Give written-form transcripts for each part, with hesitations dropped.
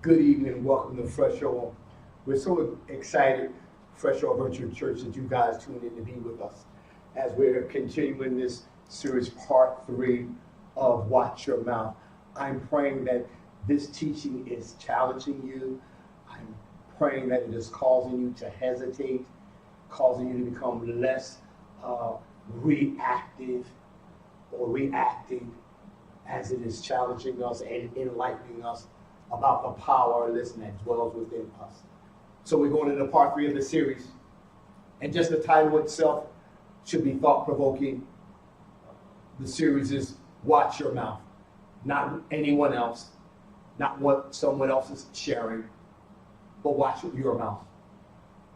Good evening. Welcome to Fresh Oil. We're so excited, Fresh Oil Virtual Church, that you guys tuned in to be with us as we're continuing this series, part 3 of Watch Your Mouth. I'm praying that this teaching is challenging you. I'm praying that it is causing you to hesitate, causing you to become less reactive or reacting, as it is challenging us and enlightening us about the power, listen, that dwells within us. So we're going into part 3 of the series, and just the title itself should be thought-provoking. The series is Watch Your Mouth, not anyone else, not what someone else is sharing, but watch your mouth.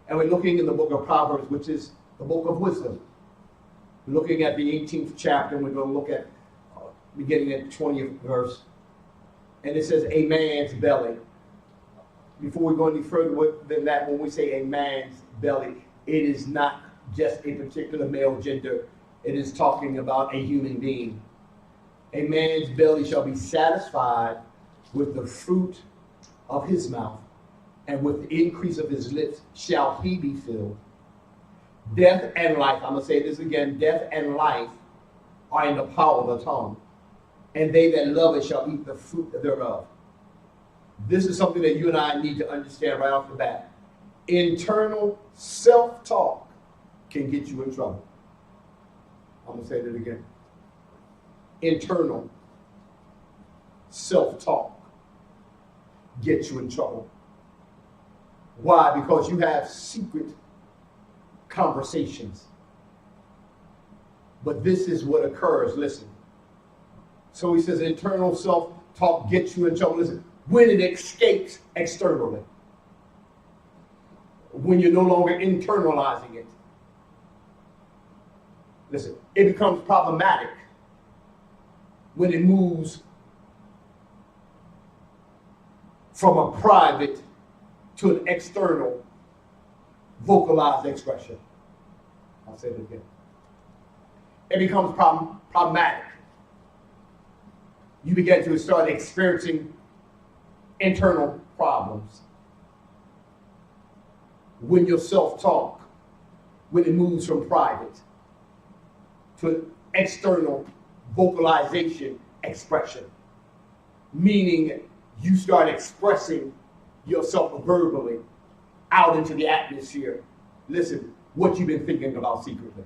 And we're looking in the book of Proverbs, which is the book of wisdom. We're looking at the 18th chapter, and we're going to look at beginning at the 20th verse. And it says, a man's belly. Before we go any further than that, when we say a man's belly, it is not just a particular male gender. It is talking about a human being. A man's belly shall be satisfied with the fruit of his mouth, and with the increase of his lips shall he be filled. Death and life, I'm going to say this again, death and life are in the power of the tongue, and they that love it shall eat the fruit thereof. This is something that you and I need to understand right off the bat. Internal self-talk can get you in trouble. I'm going to say that again. Internal self-talk gets you in trouble. Why? Because you have secret conversations. But this is what occurs. Listen. So he says internal self-talk gets you in trouble. Listen, when it escapes externally. When you're no longer internalizing it. Listen, it becomes problematic when it moves from a private to an external vocalized expression. I'll say it again. It becomes problematic. You begin to start experiencing internal problems when your self-talk, when it moves from private to external vocalization expression, meaning you start expressing yourself verbally out into the atmosphere. Listen, what you've been thinking about secretly.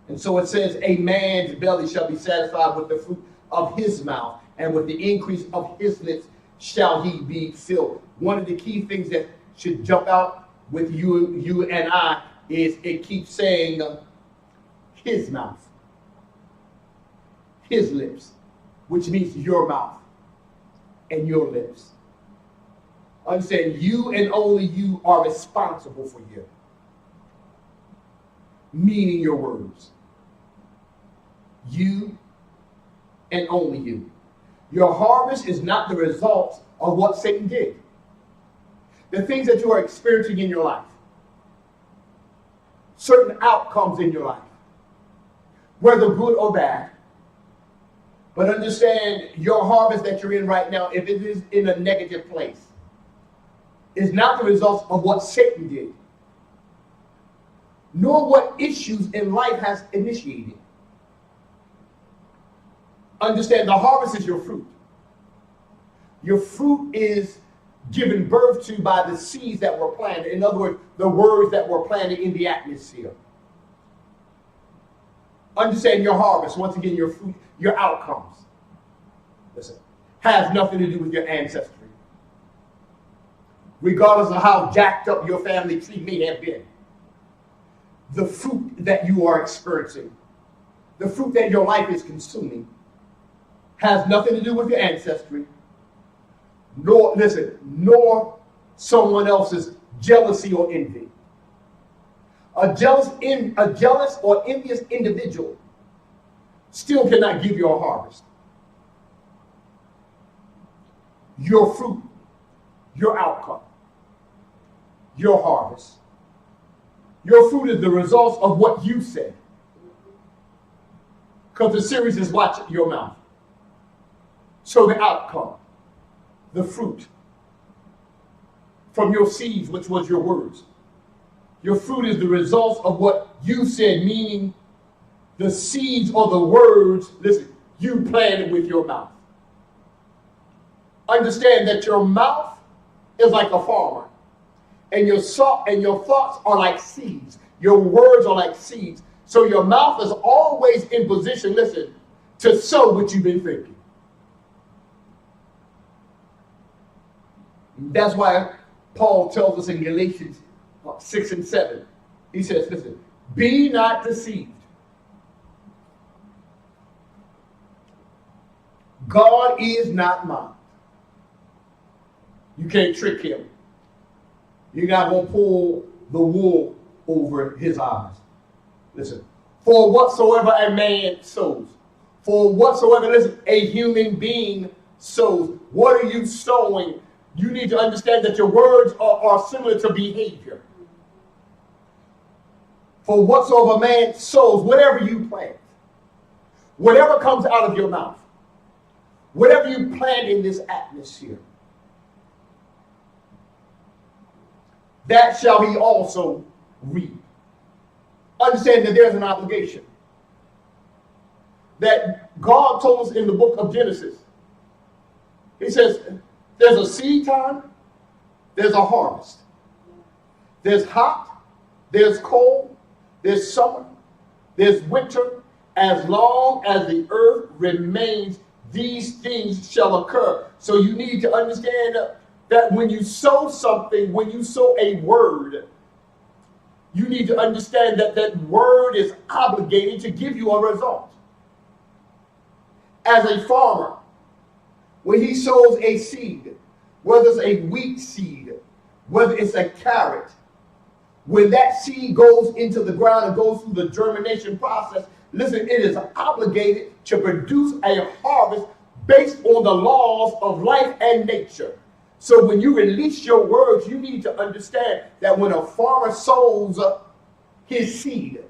And so it says, a man's belly shall be satisfied with the fruit of his mouth, and with the increase of his lips shall he be filled. One of the key things that should jump out with you and I is it keeps saying his mouth, his lips, which means your mouth and your lips. Understand, you and only you are responsible for you, meaning your words. You and only you. Your harvest is not the result of what Satan did. The things that you are experiencing in your life, certain outcomes in your life, whether good or bad. But understand, your harvest that you're in right now, if it is in a negative place, is not the result of what Satan did, nor what issues in life has initiated. Understand, the harvest is your fruit. Your fruit is given birth to by the seeds that were planted. In other words, the words that were planted in the atmosphere. Understand, your harvest, once again, your fruit, your outcomes, listen, has nothing to do with your ancestry. Regardless of how jacked up your family tree may have been, the fruit that you are experiencing, the fruit that your life is consuming, has nothing to do with your ancestry, nor someone else's jealousy or envy. A jealous or envious individual still cannot give you a harvest. Your fruit, your outcome, your harvest. Your fruit is the result of what you said. Because the series is watch your mouth. So the outcome, the fruit from your seeds, which was your words. Your fruit is the result of what you said, meaning the seeds or the words, listen, you planted with your mouth. Understand that your mouth is like a farmer, and your thoughts are like seeds. Your words are like seeds. So your mouth is always in position, listen, to sow what you've been thinking. That's why Paul tells us in Galatians 6 and 7, he says, listen, be not deceived. God is not mocked. You can't trick him. You're not going to pull the wool over his eyes. Listen, for whatsoever a man sows, for whatsoever, listen, a human being sows, what are you sowing? You need to understand that your words are similar to behavior. For whatsoever man sows, whatever you plant, whatever comes out of your mouth, whatever you plant in this atmosphere, that shall he also reap. Understand that there's an obligation. That God told us in the book of Genesis. He says, there's a seed time, there's a harvest. There's hot, there's cold, there's summer, there's winter. As long as the earth remains, these things shall occur. So you need to understand that when you sow something, when you sow a word, you need to understand that that word is obligated to give you a result. As a farmer, when he sows a seed, whether it's a wheat seed, whether it's a carrot, when that seed goes into the ground and goes through the germination process, listen, it is obligated to produce a harvest based on the laws of life and nature. So when you release your words, you need to understand that when a farmer sows his seed,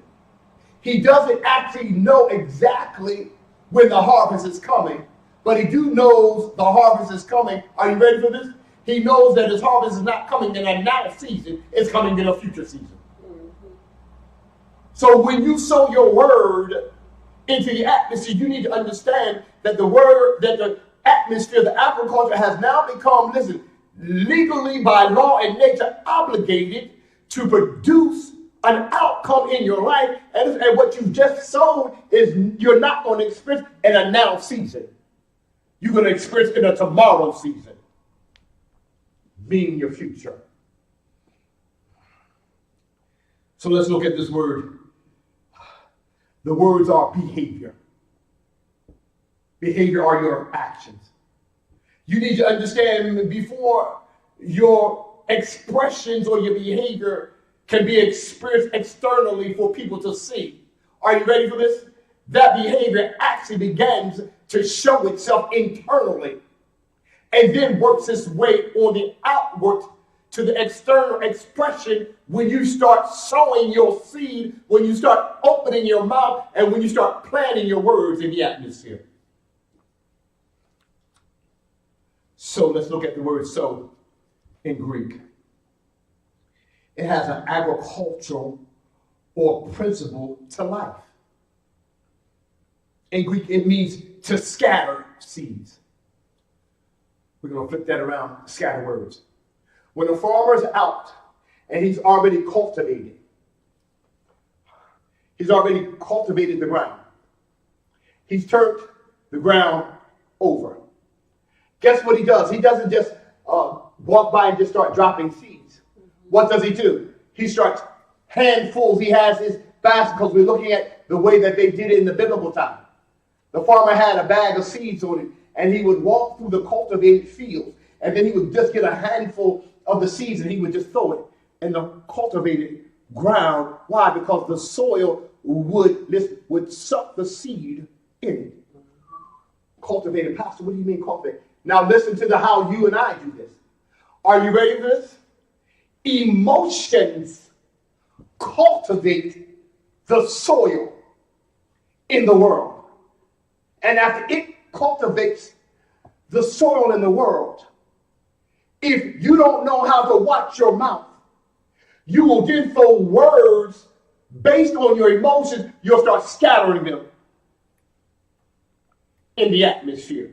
he doesn't actually know exactly when the harvest is coming, but he do knows the harvest is coming. Are you ready for this? He knows that his harvest is not coming in a now season, it's coming in a future season. So when you sow your word into the atmosphere, you need to understand that the word, that the atmosphere, the agriculture has now become, listen, legally by law and nature obligated to produce an outcome in your life. And what you've just sown is you're not going to experience in a now season. You're going to experience in a tomorrow season, being your future. So let's look at this word. The words are behavior. Behavior are your actions. You need to understand before your expressions or your behavior can be experienced externally for people to see. Are you ready for this? That behavior actually begins to show itself internally and then works its way on the outward to the external expression when you start sowing your seed, when you start opening your mouth, and when you start planting your words in the atmosphere. So let's look at the word sow in Greek. It has an agricultural or principle to life. In Greek, it means to scatter seeds. We're going to flip that around, scatter words. When a farmer's out and he's already cultivated the ground. He's turned the ground over. Guess what he does? He doesn't just walk by and just start dropping seeds. What does he do? He starts handfuls. He has his baskets. We're looking at the way that they did it in the biblical time. The farmer had a bag of seeds on it, and he would walk through the cultivated fields, and then he would just get a handful of the seeds, and he would just throw it in the cultivated ground. Why? Because the soil would suck the seed in it. Cultivated. Pastor, what do you mean cultivated? Now listen to how you and I do this. Are you ready for this? Emotions cultivate the soil in the world. And after it cultivates the soil in the world, If you don't know how to watch your mouth, you will then throw words based on your emotions. You'll start scattering them in the atmosphere.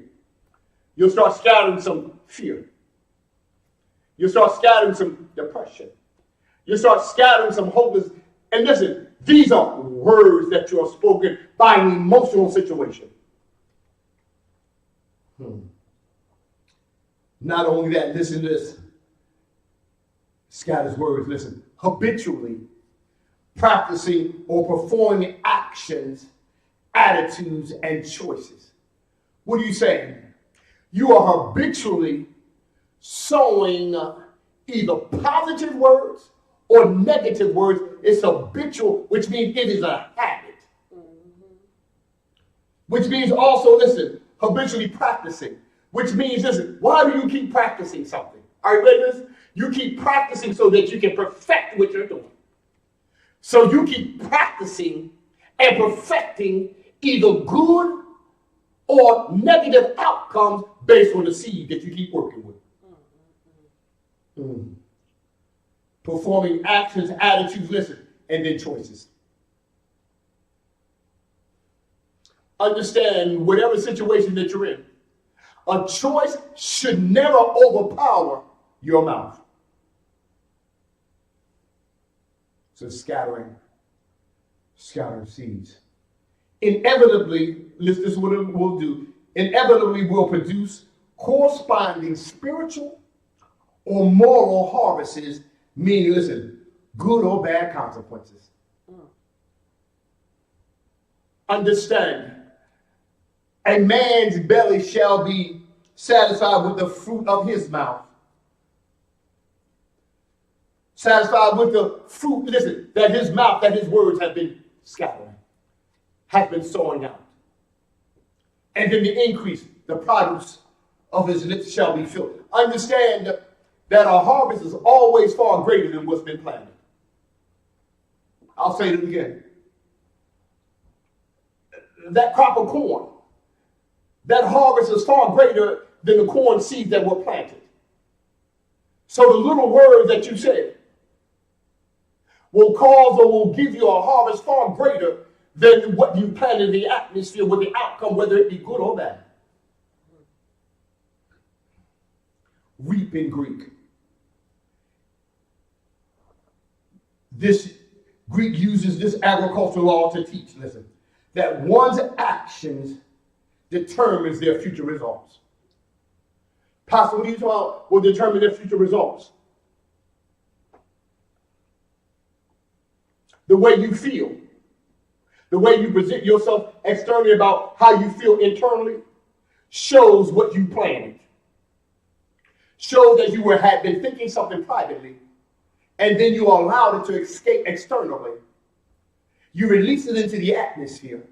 You'll start scattering some fear. You'll start scattering some depression. You'll start scattering some hopelessness. And listen, these are words that you are spoken by an emotional situation. Not only that, listen to this. Scatters words, listen. Habitually practicing or performing actions, attitudes, and choices. What are you saying? You are habitually sowing either positive words or negative words. It's habitual, which means it is a habit. Which means also, listen, habitually practicing. Which means, listen, why do you keep practicing something? Are you ready? You keep practicing so that you can perfect what you're doing. So you keep practicing and perfecting either good or negative outcomes based on the seed that you keep working with. Performing actions, attitudes, listen, and then choices. Understand whatever situation that you're in, a choice should never overpower your mouth. So scattering seeds. Inevitably, this is what it will do, inevitably will produce corresponding spiritual or moral harvests, meaning, listen, good or bad consequences. Understand, a man's belly shall be satisfied with the fruit of his mouth. Satisfied with the fruit, listen, that his mouth, that his words have been scattering, have been sowing out. And then the increase, the produce of his lips shall be filled. Understand that a harvest is always far greater than what's been planted. I'll say it again. That crop of corn, that harvest is far greater than the corn seeds that were planted. So the little word that you said will cause or will give you a harvest far greater than what you planted in the atmosphere with the outcome, whether it be good or bad. Reap in Greek. This Greek uses this agricultural law to teach, listen, that one's actions determines their future results. Pastor, what are you talking about will determine their future results? The way you feel, the way you present yourself externally about how you feel internally shows what you planned. Shows that you had been thinking something privately, and then you allowed it to escape externally. You release it into the atmosphere.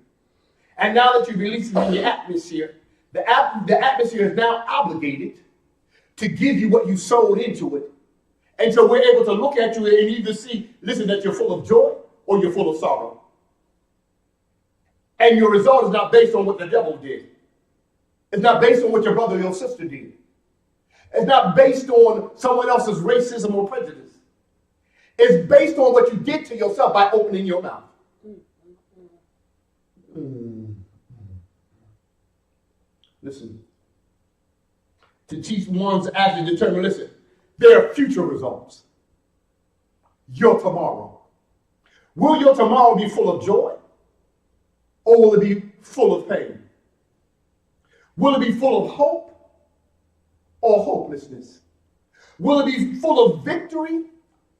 And now that you release it in the atmosphere, the atmosphere is now obligated to give you what you sowed into it. And so we're able to look at you and either see, listen, that you're full of joy or you're full of sorrow. And your result is not based on what the devil did. It's not based on what your brother or your sister did. It's not based on someone else's racism or prejudice. It's based on what you did to yourself by opening your mouth. Listen, to teach one's action determine, listen, their future results. Your tomorrow. Will your tomorrow be full of joy? Or will it be full of pain? Will it be full of hope or hopelessness? Will it be full of victory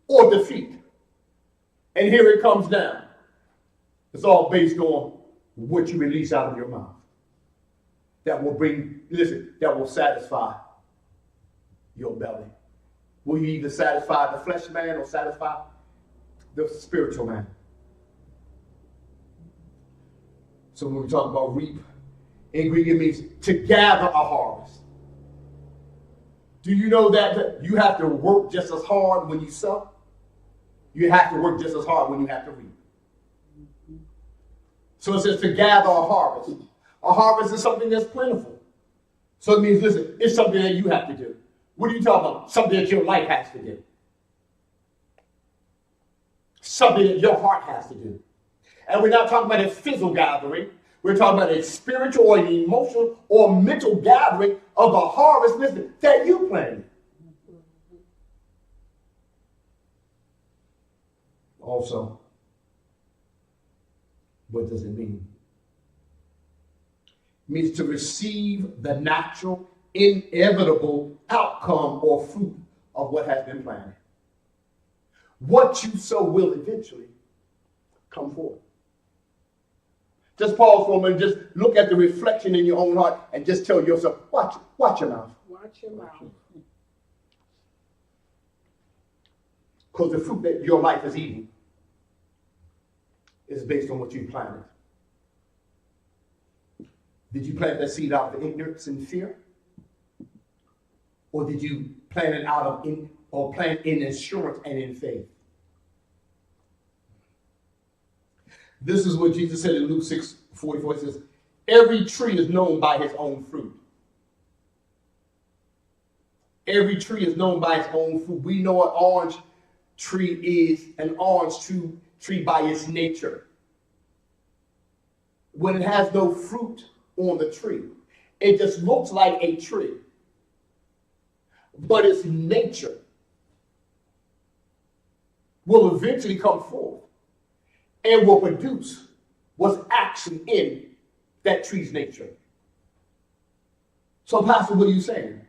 or defeat? And here it comes down. It's all based on what you release out of your mouth. That will bring, listen, that will satisfy your belly. Will you either satisfy the flesh man or satisfy the spiritual man? So when we talk about reap, in Greek it means to gather a harvest. Do you know that you have to work just as hard when you sow? You have to work just as hard when you have to reap. So it says to gather a harvest. A harvest is something that's plentiful. So it means, listen, it's something that you have to do. What are you talking about? Something that your life has to do. Something that your heart has to do. And we're not talking about a physical gathering. We're talking about a spiritual or an emotional or mental gathering of the harvest, listen, that you planted. Also, what does it mean? It means to receive the natural, inevitable outcome or fruit of what has been planted. What you sow will eventually come forth. Just pause for a moment, just look at the reflection in your own heart and just tell yourself, watch your mouth. Watch your mouth. Because the fruit that your life is eating is based on what you planted. Did you plant that seed out of ignorance and fear? Or did you plant it out of plant in assurance and in faith? This is what Jesus said in Luke 6:44. It says, every tree is known by his own fruit. Every tree is known by its own fruit. We know an orange tree is an orange tree by its nature. When it has no fruit on the tree, it just looks like a tree. But its nature will eventually come forth and will produce what's actually in that tree's nature. So, Pastor, what are you saying?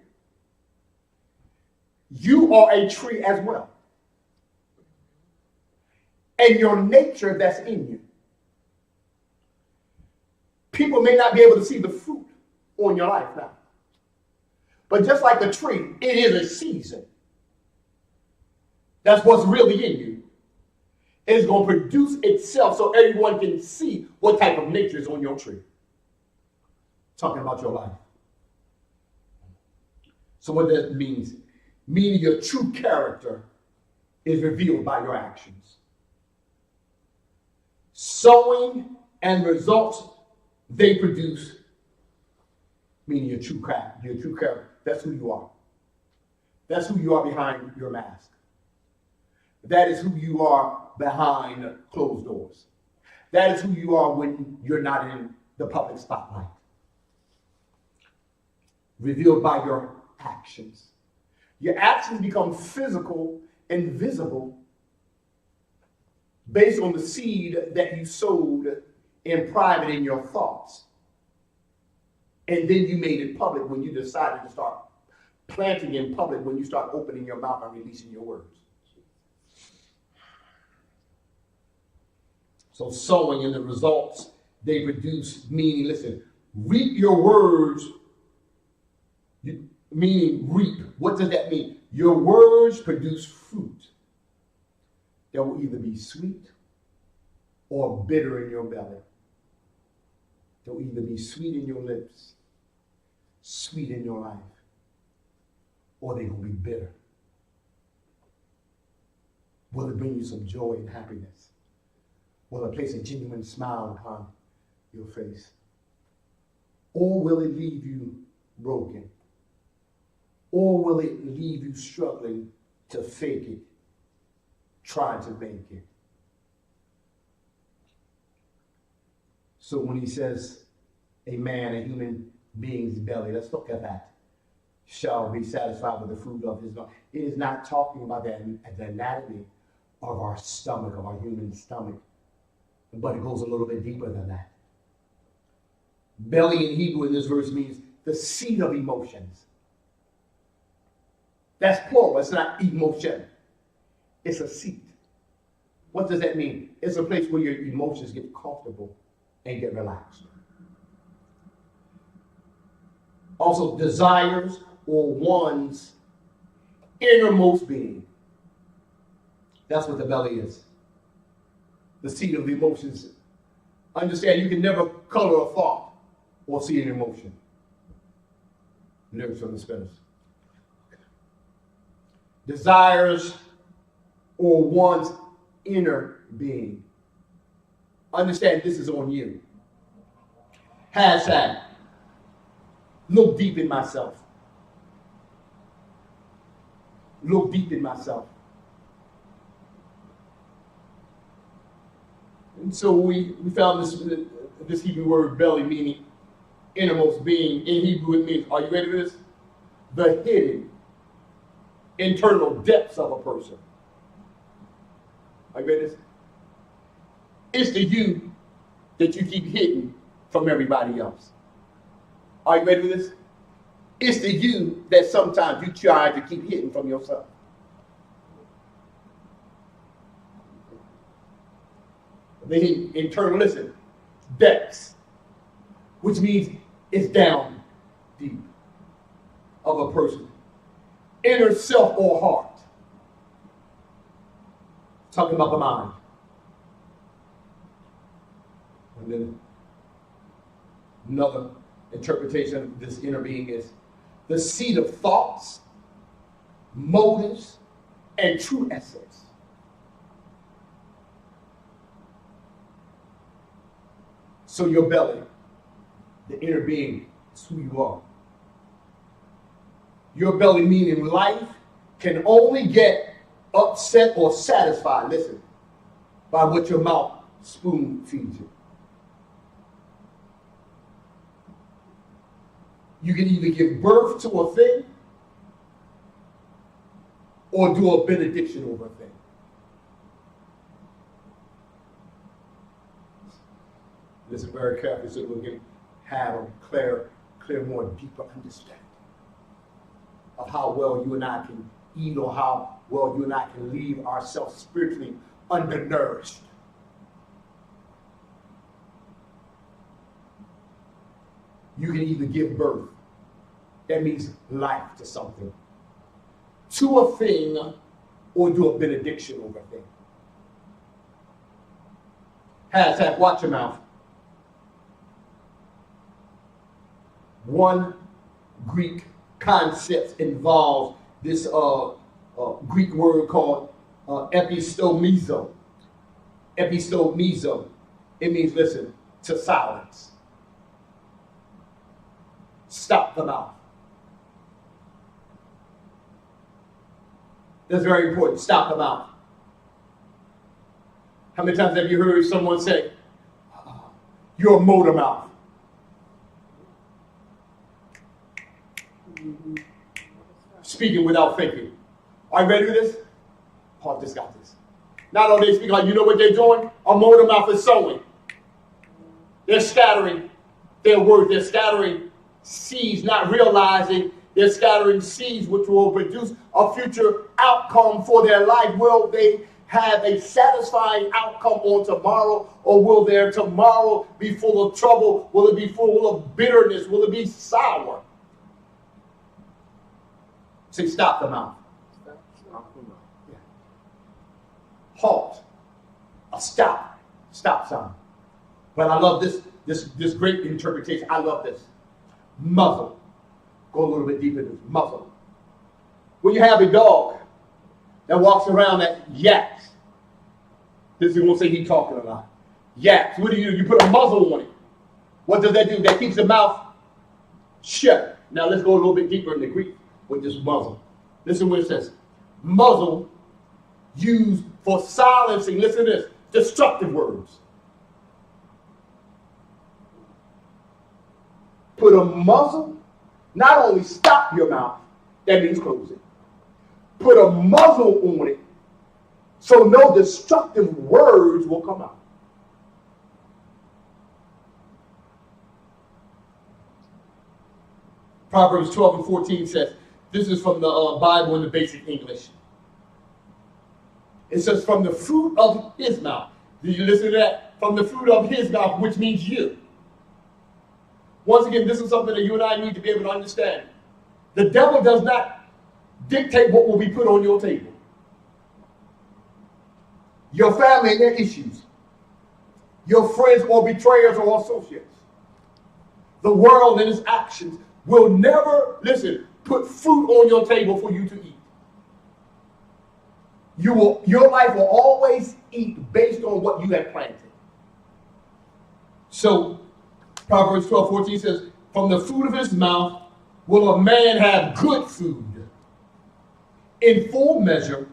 You are a tree as well. And your nature that's in you. People may not be able to see the fruit on your life now. But just like a tree, it is a season. That's what's really in you. It's going to produce itself so everyone can see what type of nature is on your tree. Talking about your life. So what that means, meaning your true character is revealed by your actions. Sowing and results they produce, meaning your true character. That's who you are. That's who you are behind your mask. That is who you are behind closed doors. That is who you are when you're not in the public spotlight. Revealed by your actions. Your actions become physical and visible based on the seed that you sowed in private in your thoughts. And then you made it public when you decided to start planting in public, when you start opening your mouth and releasing your words. So sowing and the results they produce, meaning, listen, reap your words, meaning reap. What does that mean? Your words produce fruit that will either be sweet or bitter in your belly. They'll either be sweet in your lips, sweet in your life, or they will be bitter. Will it bring you some joy and happiness? Will it place a genuine smile upon your face? Or will it leave you broken? Or will it leave you struggling to fake it, trying to make it? So when he says, a human being's belly, let's look at that, shall be satisfied with the fruit of his mouth. It is not talking about the anatomy of our stomach, of our human stomach, but it goes a little bit deeper than that. Belly in Hebrew in this verse means the seat of emotions. That's plural, it's not emotion. It's a seat. What does that mean? It's a place where your emotions get comfortable and get relaxed. Also, desires or one's innermost being. That's what the belly is. The seat of the emotions. Understand, you can never color a thought or see an emotion. Lyrics from the Spinners. Desires or one's inner being. Understand, this is on you. Hashtag, look deep in myself. look deep in myself. And so we found this Hebrew word belly, meaning innermost being. In Hebrew it means, are you ready for this? The hidden internal depths of a person. Are you ready for this? It's the you that you keep hidden from everybody else. Are you ready for this? It's the you that sometimes you try to keep hidden from yourself. The internal, listen, depths, which means it's down deep of a person. Inner self or heart. Talking about the mind. And then another interpretation of this inner being is the seat of thoughts, motives, and true essence. So your belly, the inner being, is who you are. Your belly, meaning life, can only get upset or satisfied, listen, by what your mouth spoon feeds you. You can either give birth to a thing or do a benediction over a thing. Listen very carefully so that we can have a clear, more deeper understanding of how well you and I can eat or how well you and I can leave ourselves spiritually undernourished. You can either give birth, that means life to something, to a thing, or do a benediction over a thing. Hashtag watch your mouth. One Greek concept involves this Greek word called epistomizo. Epistomizo. It means, listen, to silence. Stop the mouth. That's very important. Stop the mouth. How many times have you heard someone say, you're a motor mouth? Speaking without thinking. Are you ready for this? Paul just got this. Not only they speak like, you know what they're doing? A motor mouth is sowing. They're scattering their words. They're scattering seeds, not realizing they're scattering seeds which will produce a future outcome for their life. Will they have a satisfying outcome on tomorrow, or will their tomorrow be full of trouble? Will it be full of bitterness? Will it be sour? Say, stop the mouth. Yeah. Halt. A stop sign. But I love this great interpretation. I love this. Muzzle. Go a little bit deeper into this. Muzzle. When you have a dog that walks around that yaps, this is going to say he's talking a lot. Yaps. What do? You put a muzzle on it. What does that do? That keeps the mouth shut. Now let's go a little bit deeper in the Greek with this muzzle. Listen what it says. Muzzle used for silencing, listen to this, destructive words. Put a muzzle, not only stop your mouth, that means close it. Put a muzzle on it so no destructive words will come out. Proverbs 12 and 14 says, this is from the Bible in the basic English. It says, from the fruit of his mouth. Did you listen to that? From the fruit of his mouth, which means you. Once again, this is something that you and I need to be able to understand. The devil does not dictate what will be put on your table. Your family and their issues. Your friends or betrayers or associates. The world and its actions will never, listen, put food on your table for you to eat. Your life will always eat based on what you have planted. So, Proverbs 12:14 says, from the fruit of his mouth will a man have good food. in full measure,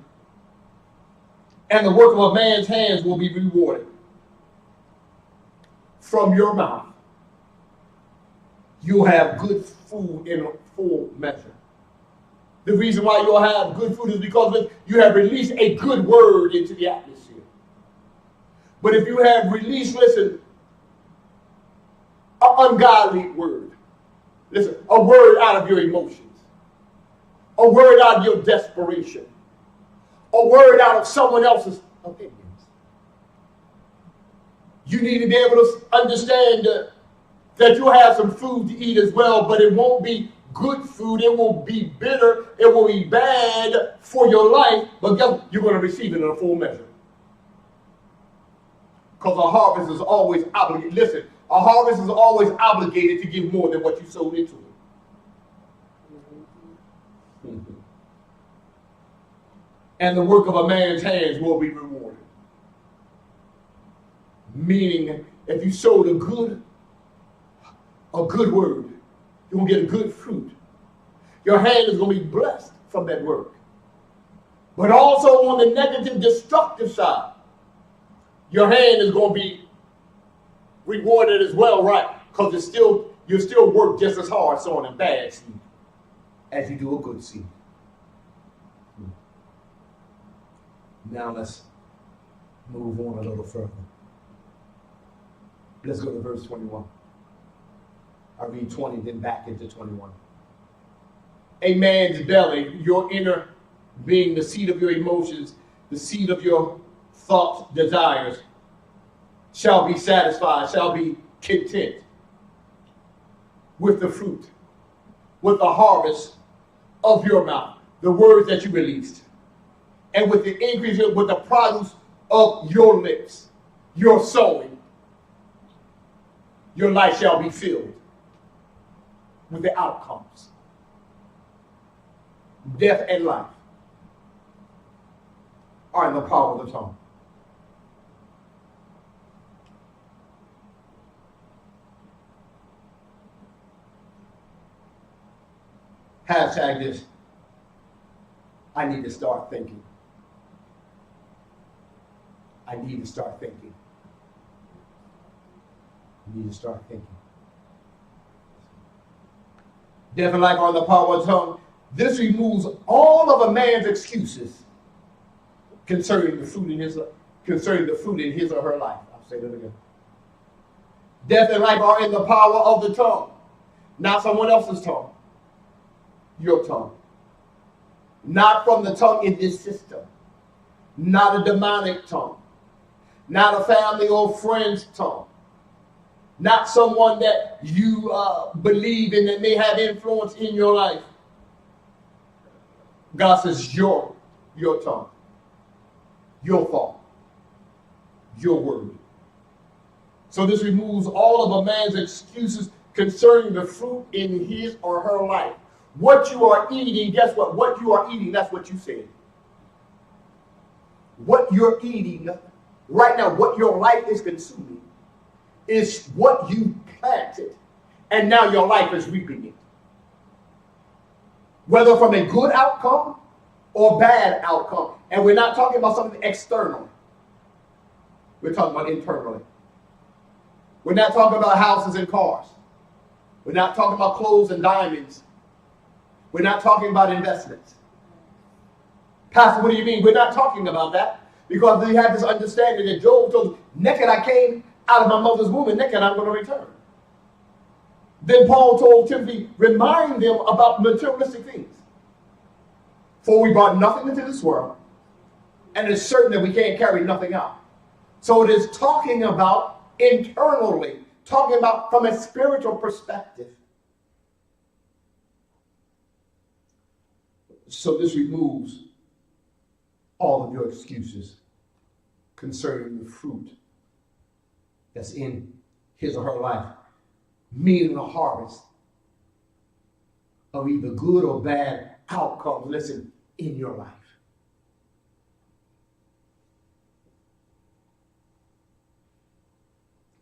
and the work of a man's hands will be rewarded. From your mouth, you'll have good food in full measure. The reason why you'll have good food is because you have released a good word into the atmosphere. But if you have released, listen, an ungodly word, listen, a word out of your emotions, a word out of your desperation, a word out of someone else's opinions, you need to be able to understand that you'll have some food to eat as well, but it won't be good food. It will be bitter. It will be bad for your life, but guess what? You're going to receive it in a full measure. Because a harvest is always obligated. Listen, a harvest is always obligated to give more than what you sowed into it. Mm-hmm. And the work of a man's hands will be rewarded. Meaning, if you sowed a good word, you're going to get a good fruit. Your hand is going to be blessed from that work. But also on the negative, destructive side, your hand is going to be rewarded as well, right? Because you still work just as hard sowing a bad seed as you do a good seed. Now let's move on a little further. Let's go to verse 21. I read 20, then back into 21. A man's belly, your inner being, the seat of your emotions, the seat of your thoughts, desires, shall be satisfied, shall be content with the fruit, with the harvest of your mouth, the words that you released, and with the increase, with the produce of your lips, your sowing. Your life shall be filled with the outcomes. Death and life are in the power of the tongue. Hashtag this. I need to start thinking. I need to start thinking. You need to start thinking. Death and life are in the power of the tongue. This removes all of a man's excuses concerning the fruit in his or her life. I'll say that again. Death and life are in the power of the tongue, not someone else's tongue. Your tongue. Not from the tongue in this system. Not a demonic tongue. Not a family or friend's tongue. Not someone that you believe in that may have influence in your life. God says your tongue, your thought, your word. So this removes all of a man's excuses concerning the fruit in his or her life. What you are eating, guess what? What you are eating, that's what you said. What you're eating right now, what your life is consuming, is what you planted, and now your life is reaping it. Whether from a good outcome or bad outcome. And we're not talking about something external. We're talking about internally. We're not talking about houses and cars. We're not talking about clothes and diamonds. We're not talking about investments. Pastor, what do you mean? We're not talking about that, because we have this understanding that Job told, naked I came out of my mother's womb, and naked I'm going to return. Then Paul told Timothy, remind them about materialistic things. For we brought nothing into this world, and it's certain that we can't carry nothing out. So it is talking about internally, talking about from a spiritual perspective. So this removes all of your excuses concerning the fruit that's in his or her life, meaning a harvest of either good or bad outcomes, listen, in your life.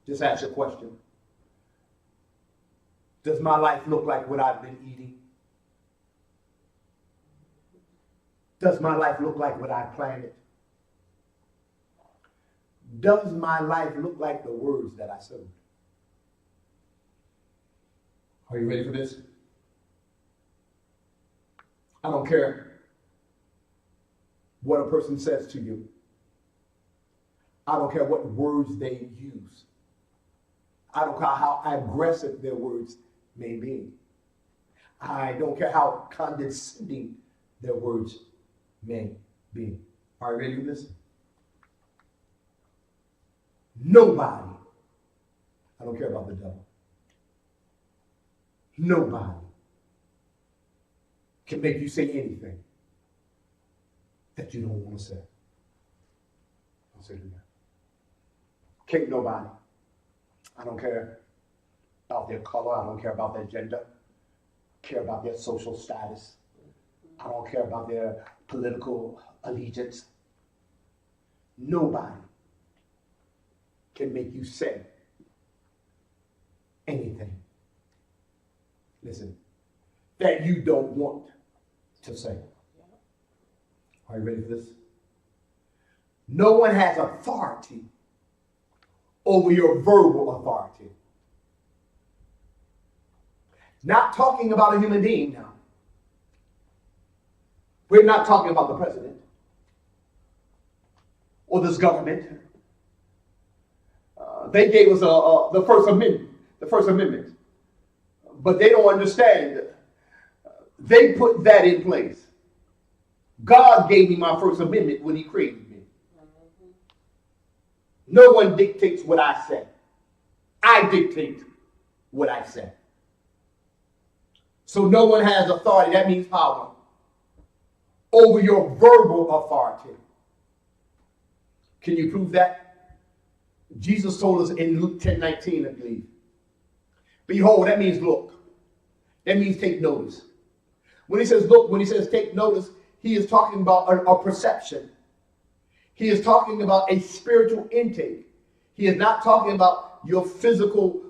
Just ask your question. Does my life look like what I've been eating? Does my life look like what I planned it? Does my life look like the words that I sowed? Are you ready for this? I don't care what a person says to you. I don't care what words they use. I don't care how aggressive their words may be. I don't care how condescending their words may be. Are you ready for this? Nobody, I don't care about the devil, nobody can make you say anything that you don't want to say. I'll say it again. Can't nobody. I don't care about their color. I don't care about their gender. I care about their social status. I don't care about their political allegiance. Nobody can make you say anything, listen, that you don't want to say. Are you ready for this? No one has authority over your verbal authority. Not talking about a human being now. We're not talking about the president or this government. They gave us the First Amendment, but they don't understand. They put that in place. God gave me my First Amendment when he created me. No one dictates what I say. I dictate what I say. So no one has authority, that means power, over your verbal authority. Can you prove that? Jesus told us in Luke 10:19, I believe. Behold, that means look. That means take notice. When he says look, when he says take notice, he is talking about a perception. He is talking about a spiritual intake. He is not talking about your physical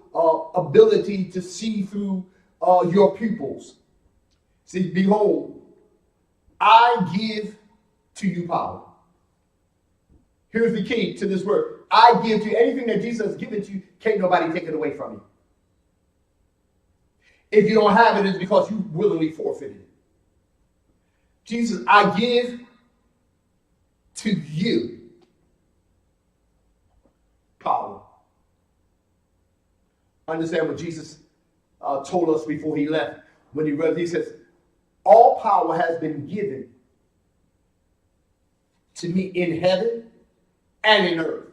ability to see through your pupils. See, behold, I give to you power. Here's the key to this word. I give to you. Anything that Jesus has given to you, can't nobody take it away from you. If you don't have it, it's because you willingly forfeited it. Jesus, I give to you power. Understand what Jesus told us before he left. When he read, he says, all power has been given to me in heaven and in earth.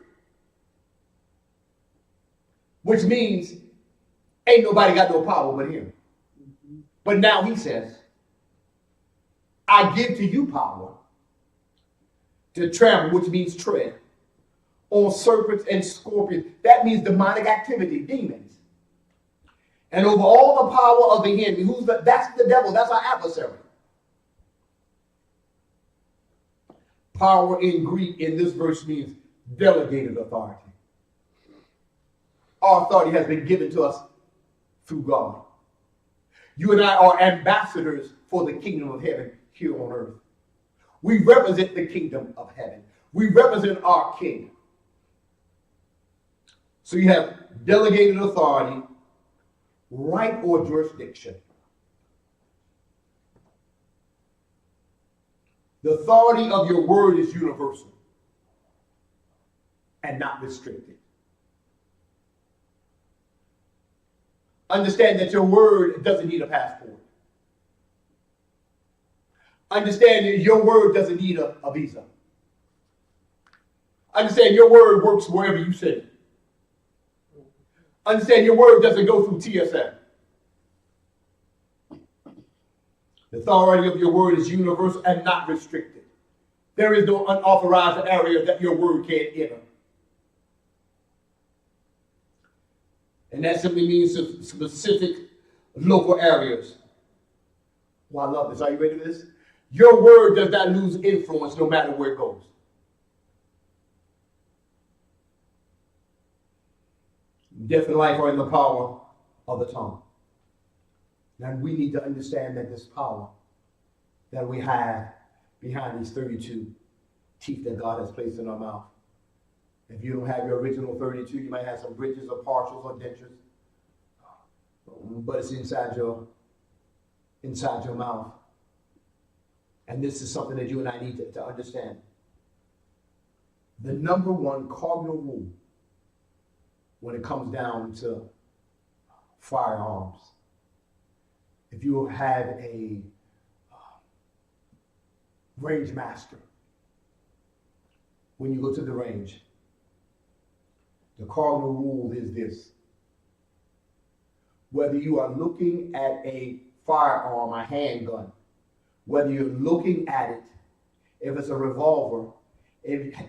Which means ain't nobody got no power but him. But now he says, I give to you power to trample, which means tread, on serpents and scorpions. That means demonic activity, demons. And over all the power of the enemy. That's the devil. That's our adversary. Power in Greek in this verse means delegated authority. Our authority has been given to us through God. You and I are ambassadors for the kingdom of heaven here on earth. We represent the kingdom of heaven. We represent our king. So you have delegated authority, right or jurisdiction. The authority of your word is universal and not restricted. Understand that your word doesn't need a passport. Understand that your word doesn't need a visa. Understand your word works wherever you send it. Understand your word doesn't go through TSA. The authority of your word is universal and not restricted. There is no unauthorized area that your word can't enter. And that simply means specific local areas. Well, I love this. Are you ready for this? Your word does not lose influence no matter where it goes. Death and life are in the power of the tongue. And we need to understand that this power that we have behind these 32 teeth that God has placed in our mouth. If you don't have your original 32, you might have some bridges or partials or dentures, but it's inside your mouth. And this is something that you and I need to understand. The number one cardinal rule when it comes down to firearms, if you have a range master, when you go to the range, the cardinal rule is this: whether you are looking at a firearm, a handgun, whether you're looking at it, if it's a revolver,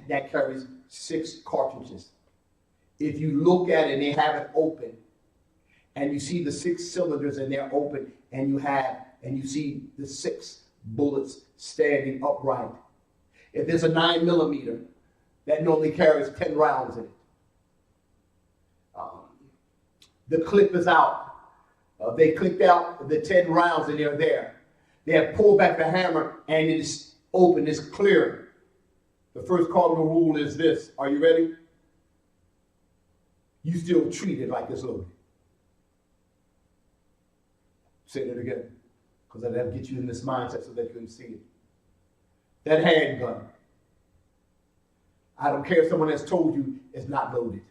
that carries 6 cartridges. If you look at it and they have it open, and you see the 6 cylinders and they're open, and you see the 6 bullets standing upright. If there's a 9mm, that normally carries 10 rounds in it. The clip is out. They clipped out the 10 rounds and they're there. They have pulled back the hammer and it is open, it's clear. The first cardinal rule is this. Are you ready? You still treat it like it's loaded. Say that again, because that'll get you in this mindset so that you can see it. That handgun, I don't care if someone has told you it's not loaded.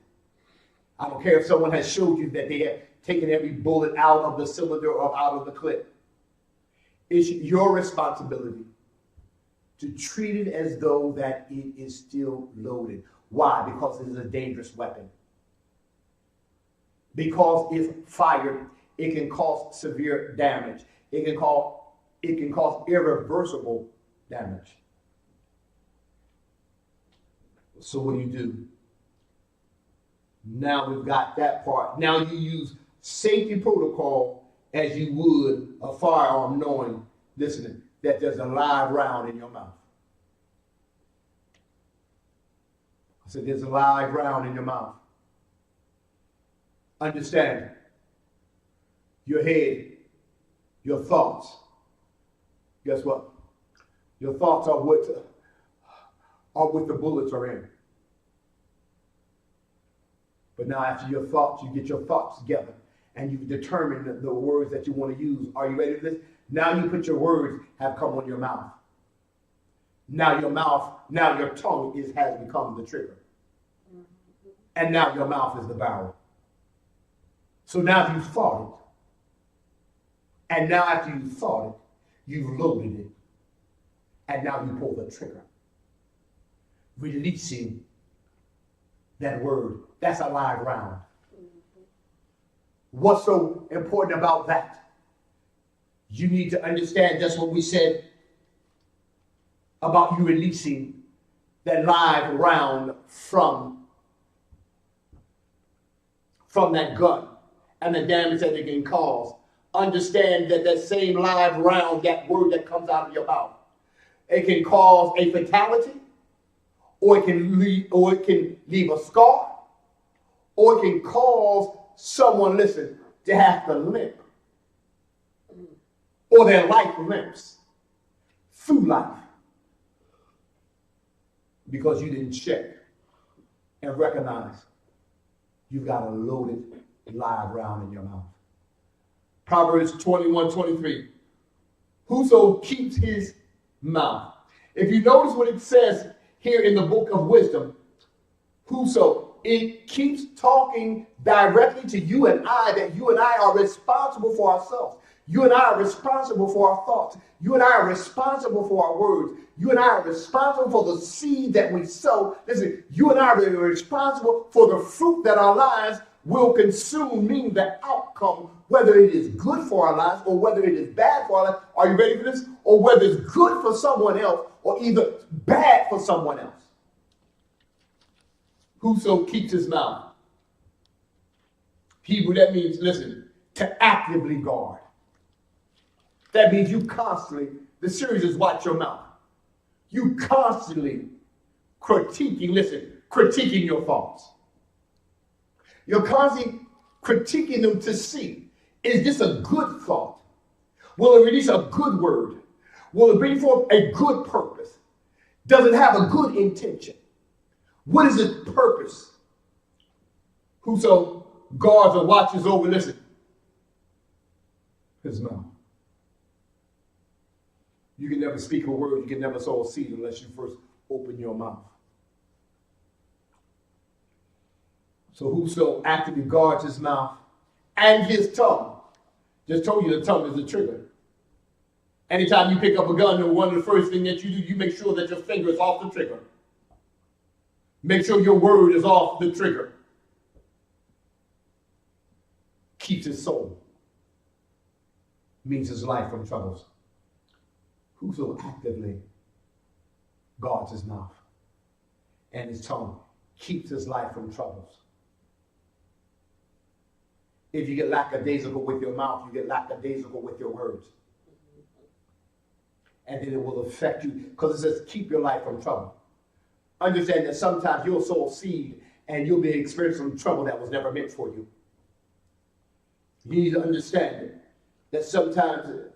I don't care if someone has showed you that they have taken every bullet out of the cylinder or out of the clip. It's your responsibility to treat it as though that it is still loaded. Why? Because it is a dangerous weapon. Because if fired, it can cause severe damage. It can cause irreversible damage. So what do? Now we've got that part. Now you use safety protocol as you would a firearm, knowing, listening, that there's a live round in your mouth. I said there's a live round in your mouth. Understand, your head, your thoughts, guess what? Your thoughts are what the bullets are in. But now after your thoughts, you get your thoughts together and you determine the words that you want to use. Are you ready for this? Now you put your words have come on your mouth. Now your tongue has become the trigger. And now your mouth is the barrel. So now you've thought it. And now after you've thought it, you've loaded it. And now you pull the trigger. Releasing that word. That's a live round. What's so important about that? You need to understand just what we said about you releasing that live round from that gun and the damage that it can cause. Understand that same live round, that word that comes out of your mouth, it can cause a fatality, or it can leave a scar, or it can cause someone, listen, to have to limp, or their life limps through life because you didn't check and recognize you've got a loaded live round in your mouth. Proverbs 21:23. Whoso keeps his mouth. If you notice what it says here in the book of wisdom, whoso, it keeps talking directly to you and I, that you and I are responsible for ourselves. You and I are responsible for our thoughts. You and I are responsible for our words. You and I are responsible for the seed that we sow. Listen, you and I are responsible for the fruit that our lives will consume, meaning the outcome, whether it is good for our lives or whether it is bad for our lives. Are you ready for this? Or whether it's good for someone else or either bad for someone else. Whoso keeps his mouth. Hebrew, that means, listen, to actively guard. That means you constantly, the series is watch your mouth. You constantly critiquing your thoughts. You're constantly critiquing them to see, is this a good thought? Will it release a good word? Will it bring forth a good purpose? Does it have a good intention? What is its purpose? Whoso guards or watches over, listen, his mouth. You can never speak a word, you can never sow a seed unless you first open your mouth. So whoso actively guards his mouth and his tongue. Just told you the tongue is the trigger. Anytime you pick up a gun, one of the first things that you do, you make sure that your finger is off the trigger. Make sure your word is off the trigger. Keeps his soul. Means his life from troubles. Whoso actively guards his mouth and his tongue keeps his life from troubles. If you get lackadaisical with your mouth, you get lackadaisical with your words. And then it will affect you because it says keep your life from trouble. Understand that sometimes you'll sow a seed and you'll be experiencing some trouble that was never meant for you. You need to understand that sometimes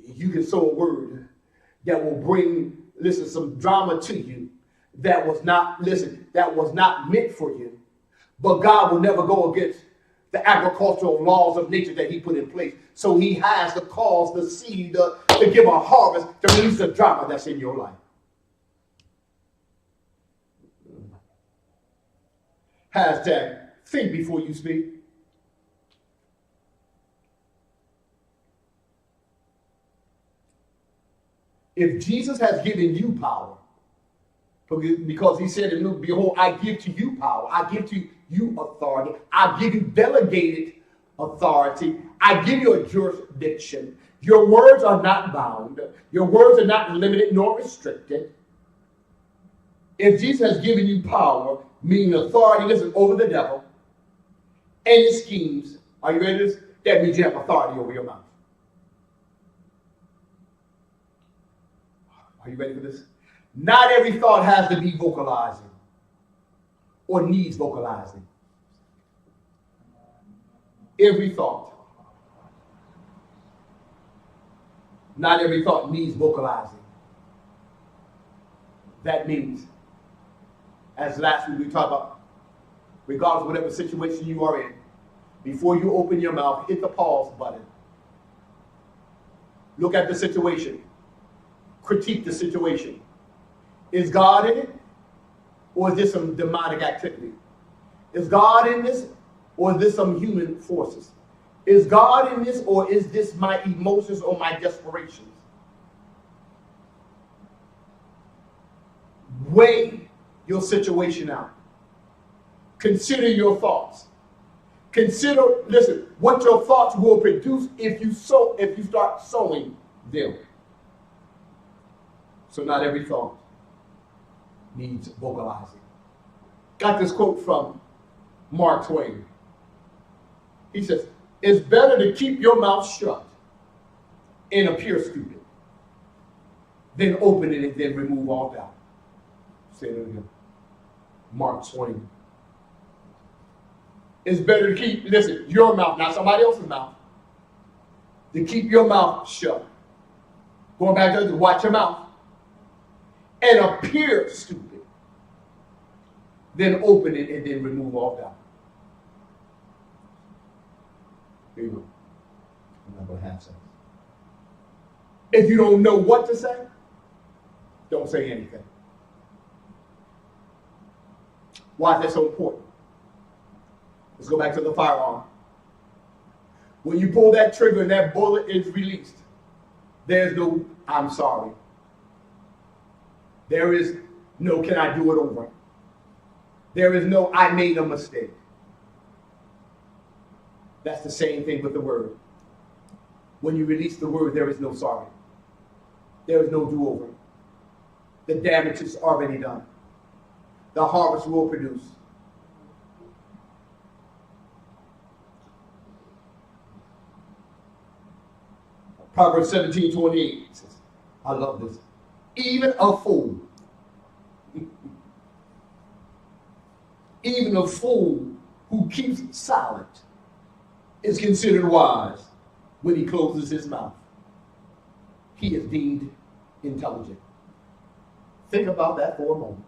you can sow a word that will bring, listen, some drama to you that was not meant for you. But God will never go against the agricultural laws of nature that he put in place. So he has to cause the seed to give a harvest to release the drama that's in your life. Hashtag, think before you speak. If Jesus has given you power, because he said in Luke, behold, I give to you power. I give to you authority. I give you delegated authority. I give you a jurisdiction. Your words are not bound. Your words are not limited nor restricted. If Jesus has given you power, meaning authority, listen, over the devil and his schemes, are you ready to this? That means you have authority over your mouth. Are you ready for this? Not every thought has to be vocalizing or needs vocalizing. Every thought. Not every thought needs vocalizing. That means, as last week we talked about, regardless of whatever situation you are in, before you open your mouth, hit the pause button. Look at the situation. Critique the situation. Is God in it? Or is this some demonic activity? Is God in this? Or is this some human forces? Is God in this? Or is this my emotions or my desperations? Weigh your situation out. Consider your thoughts. Consider, listen, what your thoughts will produce if you start sowing them. So not every thought needs vocalizing. Got this quote from Mark Twain. He says, it's better to keep your mouth shut and appear stupid than open it and then remove all doubt. Say it again. Mark Twain. It's better to keep, listen, your mouth, not somebody else's mouth, to keep your mouth shut. Going back to watch your mouth. And appear stupid, then open it and then remove all doubt. Here you go. I'm not going to have sex. If you don't know what to say, don't say anything. Why is that so important? Let's go back to the firearm. When you pull that trigger and that bullet is released, there's no, I'm sorry. There is no, can I do it over? There is no, I made a mistake. That's the same thing with the word. When you release the word, there is no sorry. There is no do-over. The damage is already done. The harvest will produce. Proverbs 17:28 says, I love this. Even a fool, even a fool who keeps silent is considered wise when he closes his mouth. he is deemed intelligent. Think about that for a moment.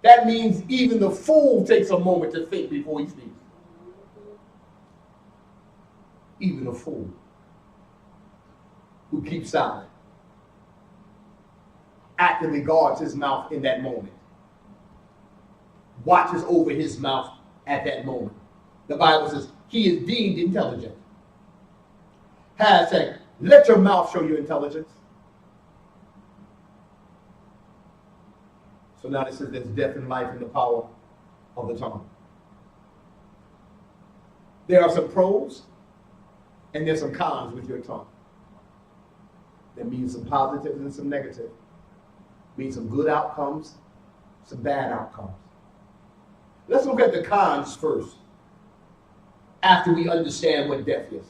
That means even the fool takes a moment to think before he speaks. Even a fool who keeps silent actively guards his mouth in that moment, watches over his mouth at that moment. The Bible says he is deemed intelligent. Hashtag, let your mouth show your intelligence. So now it says there's death and life in the power of the tongue. There are some pros and there's some cons with your tongue. That means some positives and some negatives. Means some good outcomes, some bad outcomes. Let's look at the cons first, after we understand what death is.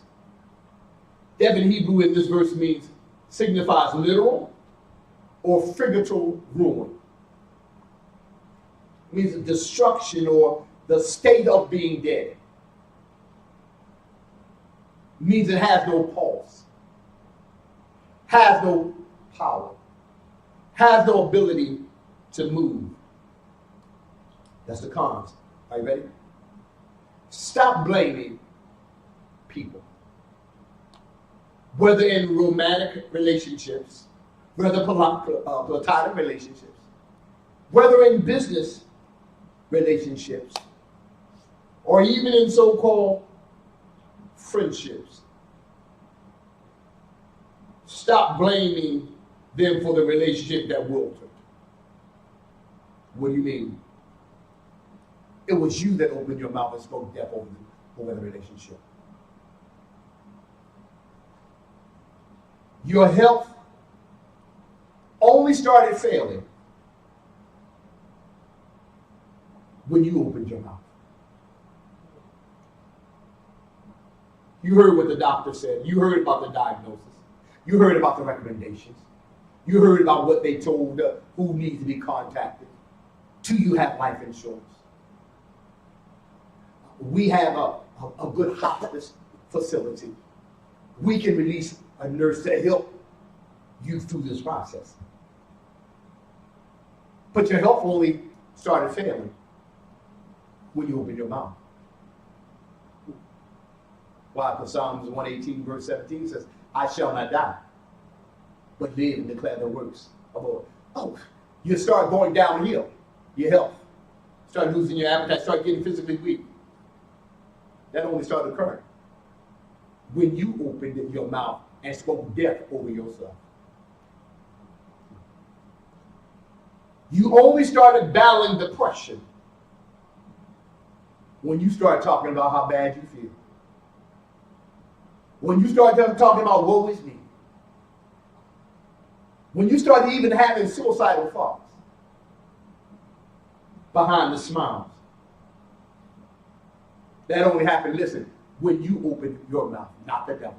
Death in Hebrew in this verse signifies literal or figurative ruin. It means destruction or the state of being dead. It means it has no pulse, has no power, has no ability to move. That's the cons. Are you ready? Stop blaming people. Whether in romantic relationships, whether platonic relationships, whether in business relationships, or even in so-called friendships. Stop blaming them for the relationship that wilted. What do you mean? It was you that opened your mouth and spoke death over the relationship. Your health only started failing when you opened your mouth. You heard what the doctor said. You heard about the diagnosis. You heard about the recommendations. You heard about what they told who needs to be contacted. Do you have life insurance? We have a good hospice facility. We can release a nurse to help you through this process. But your health only started failing when you open your mouth. Why? Because Psalms 118 verse 17 says, I shall not die, but live and declare the works of the Lord. Oh, you start going downhill, your health. Start losing your appetite, start getting physically weak. That only started occurring when you opened your mouth and spoke death over yourself. You only started battling depression when you start talking about how bad you feel. When you start talking about woe is me. When you start even having suicidal thoughts behind the smiles. That only happened, listen, when you open your mouth, not the devil.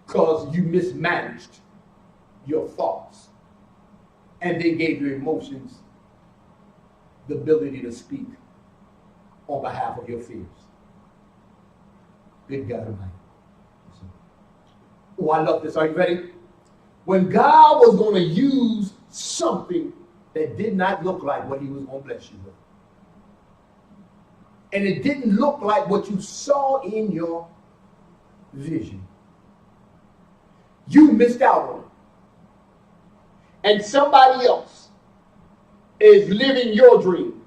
Because you mismanaged your thoughts and they gave your emotions the ability to speak on behalf of your fears. Good God Almighty. Oh, I love this. Are you ready? When God was going to use something that did not look like what he was going to bless you with, and it didn't look like what you saw in your vision, you missed out on it. And somebody else is living your dream.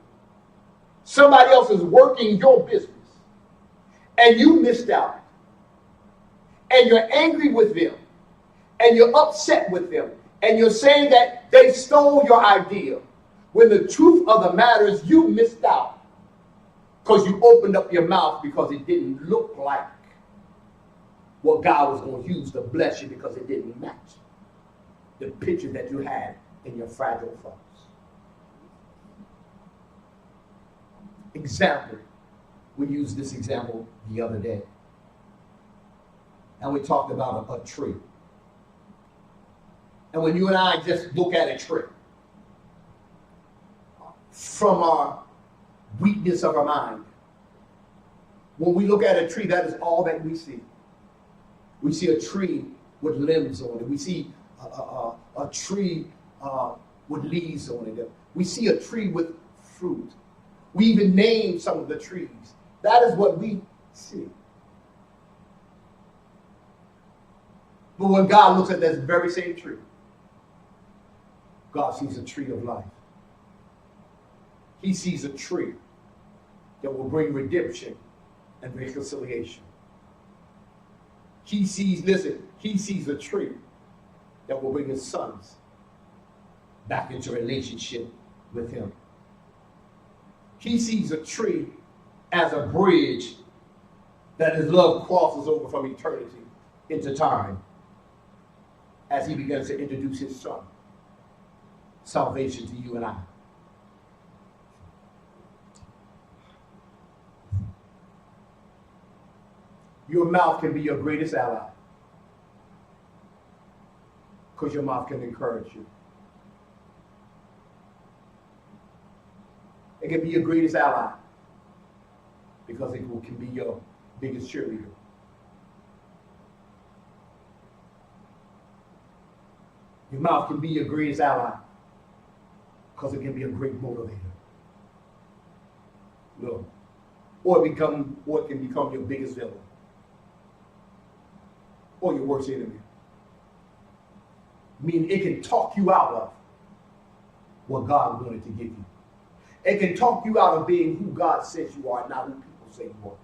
Somebody else is working your business. And you missed out. And you're angry with them. And you're upset with them. And you're saying that they stole your idea. When the truth of the matter is you missed out. Because you opened up your mouth because it didn't look like what God was going to use to bless you, because it didn't match the picture that you had in your fragile thoughts. Example. We used this example the other day. And we talked about a tree. And when you and I just look at a tree, from our weakness of our mind, When we look at a tree, that is all that we see. We see a tree with limbs on it. We see a tree with leaves on it. We see a tree with fruit. We even name some of the trees. That is what we see. But when God looks at that very same tree, God sees a tree of life. He sees a tree that will bring redemption and reconciliation. He sees a tree that will bring his sons back into relationship with him. He sees a tree as a bridge that his love crosses over from eternity into time as he begins to introduce his son. Salvation to you and I. Your mouth can be your greatest ally because your mouth can encourage you. It can be your greatest ally because it can be your biggest cheerleader. Your mouth can be your greatest ally because it can be a great motivator. No. Or it can become your biggest villain. Or your worst enemy. Meaning it can talk you out of what God wanted to give you. It can talk you out of being who God says you are, not who people say you are.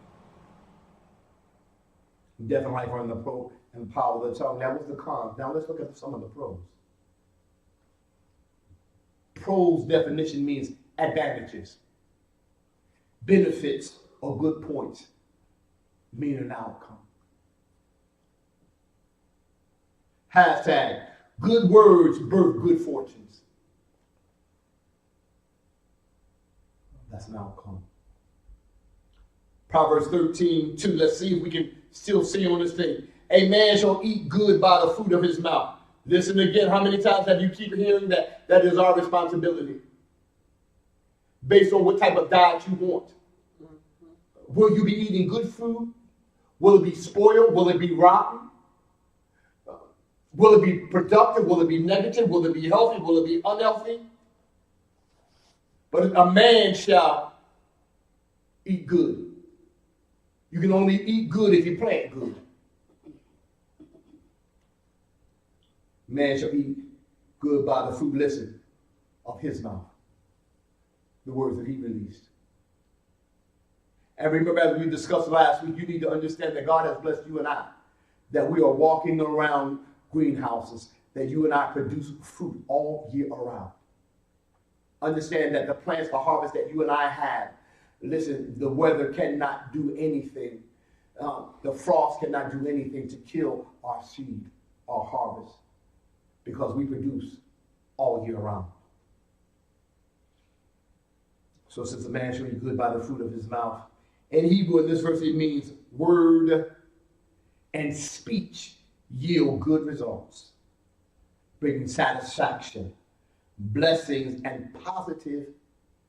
Death and life are in the pro and power of the tongue. That was the cons. Now let's look at some of the pros. Pros definition means advantages, benefits, or good points, meaning an outcome. Hashtag, good words birth good fortunes. That's an outcome. Proverbs 13:2. Let's see if we can still see on this thing. A man shall eat good by the fruit of his mouth. Listen again. How many times have you keep hearing that? That is our responsibility. Based on what type of diet you want. Will you be eating good food? Will it be spoiled? Will it be rotten? Will it be productive? Will it be negative? Will it be healthy? Will it be unhealthy? But a man shall eat good. You can only eat good if you plant good. Man shall eat good by the fruit, listen, of his mouth. The words that he released. And remember, as we discussed last week, you need to understand that God has blessed you and I. That we are walking around greenhouses. That you and I produce fruit all year around. Understand that the plants for harvest that you and I have, listen, the weather cannot do anything. The frost cannot do anything to kill our seed, our harvest. Because we produce all year round. So since a man shall eat good by the fruit of his mouth. In Hebrew, in this verse, it means word and speech yield good results, bringing satisfaction, blessings, and positive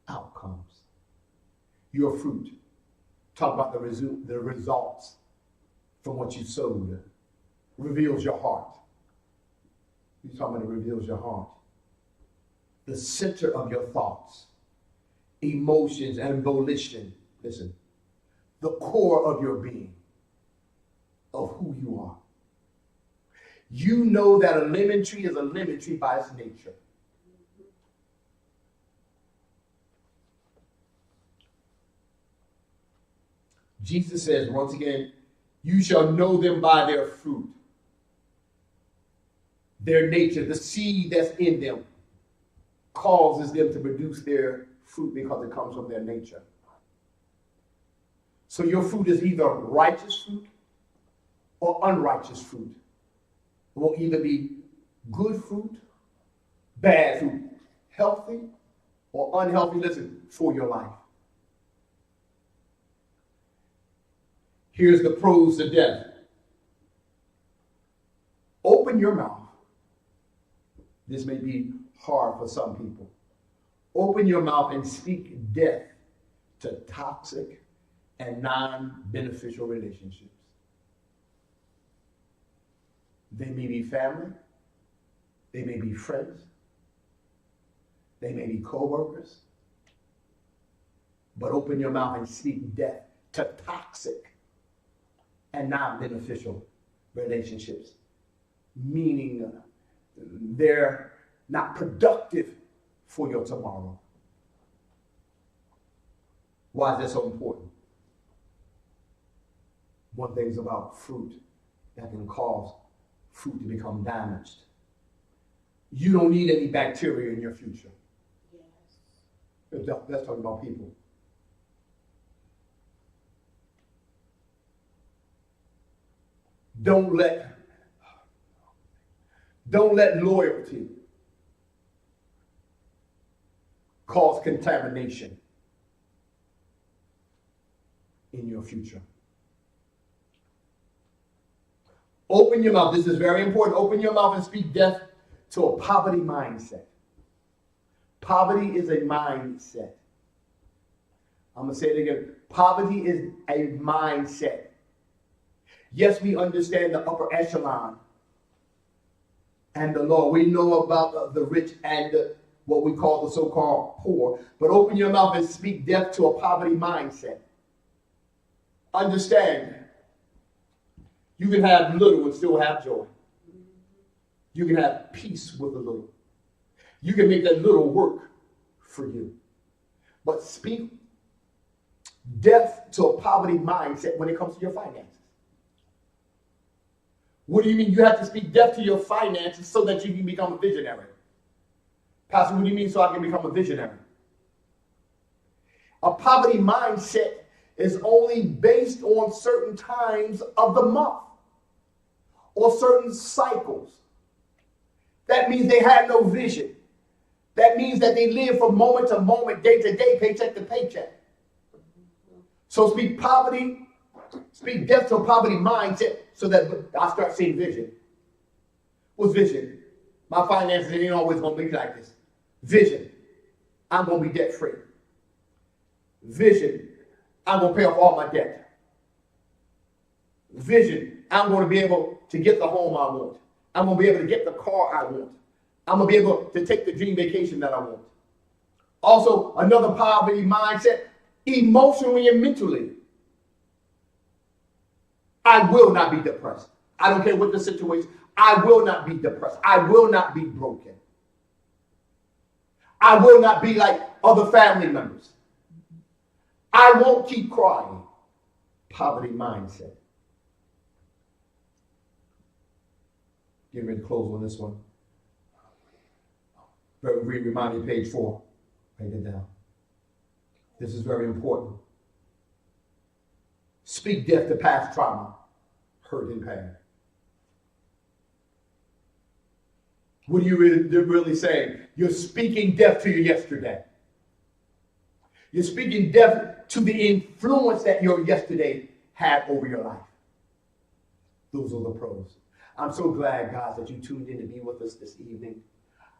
outcomes. Your fruit. Talk about the results from what you sowed. Reveals your heart. He's talking about it reveals your heart. The center of your thoughts, emotions, and volition. Listen, the core of your being, of who you are. You know that a lemon tree is a lemon tree by its nature. Jesus says, once again, you shall know them by their fruit. Their nature, the seed that's in them, causes them to produce their fruit because it comes from their nature. So your fruit is either righteous fruit or unrighteous fruit. It will either be good fruit, bad fruit, healthy or unhealthy, listen, for your life. Here's the pros to death. Open your mouth. This may be hard for some people. Open your mouth and speak death to toxic and non-beneficial relationships. They may be family, they may be friends, they may be co-workers, but open your mouth and speak death to toxic and non-beneficial relationships, meaning they're not productive for your tomorrow. Why is that so important? One thing is about fruit that can cause fruit to become damaged. You don't need any bacteria in your future. Yes. That's talking about people. Don't let loyalty cause contamination in your future. Open your mouth. This is very important. Open your mouth and speak death to a poverty mindset. Poverty is a mindset. I'm going to say it again. Poverty is a mindset. Yes, we understand the upper echelon and the law. We know about the rich and what we call the so-called poor. But open your mouth and speak death to a poverty mindset. Understand, you can have little and still have joy. You can have peace with a little. You can make that little work for you. But speak death to a poverty mindset when it comes to your finances. What do you mean? You have to speak death to your finances so that you can become a visionary. Pastor, what do you mean so I can become a visionary? A poverty mindset is only based on certain times of the month or certain cycles. That means they have no vision. That means that they live from moment to moment, day to day, paycheck to paycheck. So speak death to a poverty mindset so that I start seeing vision. What's vision? My finances ain't always going to be like this. Vision. I'm going to be debt free. Vision. I'm going to pay off all my debt. Vision. I'm going to be able to get the home I want. I'm going to be able to get the car I want. I'm going to be able to take the dream vacation that I want. Also, another poverty mindset, emotionally and mentally. I will not be depressed. I don't care what the situation. I will not be depressed. I will not be broken. I will not be like other family members. I won't keep crying. Poverty mindset. Getting ready to close on this one. Remind me, page 4. Write it down. This is very important. Speak death to past trauma, hurt, and pain. What are you really saying? You're speaking death to your yesterday. You're speaking death to the influence that your yesterday had over your life. Those are the pros. I'm so glad, guys, that you tuned in to be with us this evening.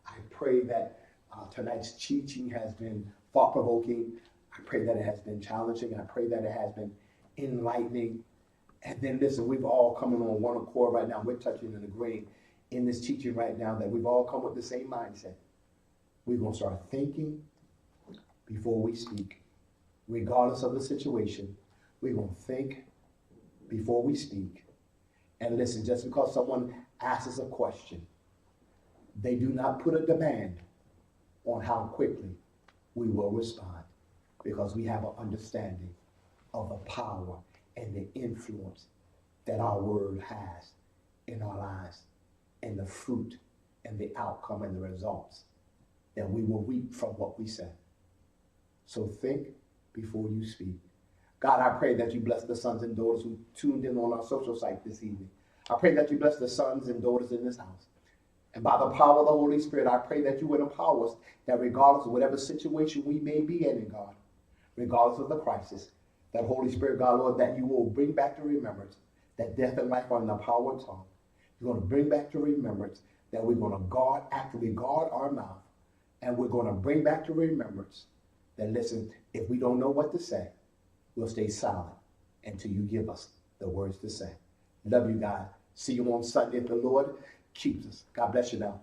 I pray that tonight's teaching has been thought-provoking. I pray that it has been challenging. I pray that it has been enlightening. And then listen, we've all come on one accord right now. We're touching and agreeing in this teaching right now that we've all come with the same mindset. We're going to start thinking before we speak. Regardless of the situation, we're going to think before we speak. And listen, just because someone asks us a question, they do not put a demand on how quickly we will respond, because we have an understanding of the power and the influence that our word has in our lives, and the fruit and the outcome and the results that we will reap from what we say. So think before you speak. God, I pray that you bless the sons and daughters who tuned in on our social site this evening. I pray that you bless the sons and daughters in this house. And by the power of the Holy Spirit, I pray that you would empower us that regardless of whatever situation we may be in, God, regardless of the crisis, that Holy Spirit, God, Lord, that you will bring back to remembrance that death and life are in the power of tongue. You're going to bring back to remembrance that we're going to guard, actively guard our mouth. And we're going to bring back to remembrance that, listen, if we don't know what to say, we'll stay silent until you give us the words to say. Love you, God. See you on Sunday if the Lord keeps us. God bless you now.